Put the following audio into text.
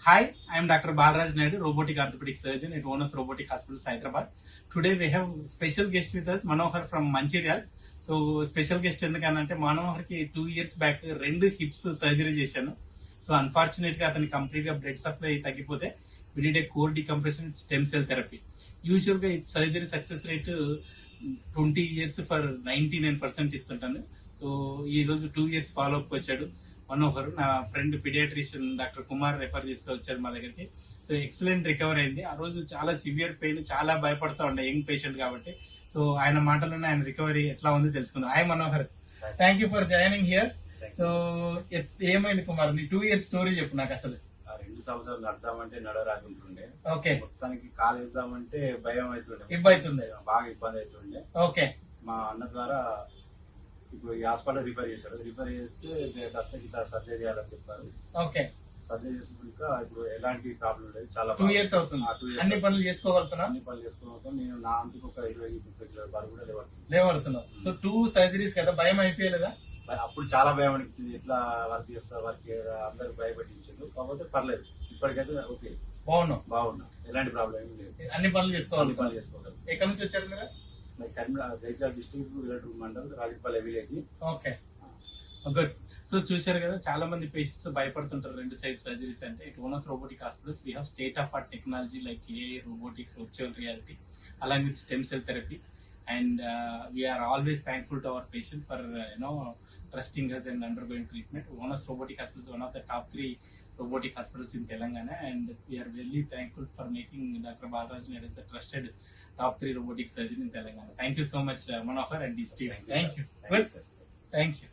Hi, I am Dr. Balraj Naidu, robotic orthopedic surgeon at Onus Robotic Hospitals, Hyderabad. Today we have special guest with us, Manohar from Mancherial. So special guest ఎందుకనంటే మనోహర్కి 2 years back 2 hips surgery చేశాను. So unfortunate గా అతనికి complete గా blood supply తగ్గిపోతే we need a core decompression stem cell therapy. Usual గా surgery success rate 20 years for 99% ఇస్తుంటాను. So ఈ రోజు 2 years ఫాలో అప్ వచ్చాడు మనోహర్. నా friend paediatrician doctor Kumar refer చేస్తూ వచ్చారు మా దగ్గరికి. సో ఎక్సలెంట్ రికవర్ అయింది. ఆ రోజు చాలా సివియర్ పెయిన్, చాలా భయపడతా ఉండే యంగ్ పేషెంట్ కాబట్టి. సో ఆయన మాటలోనే ఆయన రికవరీ ఎట్లా ఉంది తెలుసుకుందాం. Hi Manohar, thank you for joining here. So ఏమైంది కుమార్, నీ 2 years స్టోరీ చెప్పు నాకు. అసలు 2 సంవత్సరాలు నడదామంటే నడరాకుంటుండే. ఓకే. మొత్తానికి కాలు వేద్దామంటే భయం అవుతుండే, బాగా ఇబ్బంది అవుతుండే. ఓకే. మా అన్న ద్వారా ఇప్పుడు ఈ హాస్పిటల్ రిఫర్ చేశాడు. రిఫర్ చేస్తే ఇట్లా సర్జరీ చేయాలని చెప్పారు. ఓకే. సర్జరీ చేసుకున్నాక ఇప్పుడు ఎలాంటి ప్రాబ్లం లేదు. చాలా 2 years అవుతుంది. అన్ని పనులు చేసుకోగలుగుతున్నా. అన్ని పనులు చేసుకోగలుగుతాం. నేను నా అంతకు ఒక 20-30 కిలోల బరువు కూడా లేవడుతున్నావు. సో 2 surgeries కదా, భయం అయిపోయలేదా? అప్పుడు చాలా భయం అనిపించింది. ఎట్లా వర్క్ చేస్తా, వర్క్ అందరు భయపెట్టించారు. కాకపోతే పర్లేదు, ఇప్పటికైతే ఓకే, బాగున్నా. ఎలాంటి ప్రాబ్లం ఏమి లేదు. అన్ని పనులు చేసుకోగలుగుతాం. చేసుకోగలుగుతాం. ఎక్కడి నుంచి వచ్చారు మీరు? కరీంనగర్ జైచాల్ డిస్ట్రిక్ట్ విలటూరు mandal Rajapalli village. Okay, good. So చూశారు కదా, చాలా మంది పేషెంట్స్ భయపడుతుంటారు 2 side సర్జరీస్ అంటే. It Onus robotic hospitals we have state of art technology like AI, robotics, virtual reality, along with stem cell therapy. And we are always thankful to our patient for trusting us and undergoing treatment. Onus Robotic Hospitals is one of the top 3 robotic hospitals in Telangana, and we are very thankful for making Dr. Balraj Naidu as a trusted top 3 robotic surgeon in Telangana. Thank you so much, Manohar and this team. Thank you. Good. Thank you.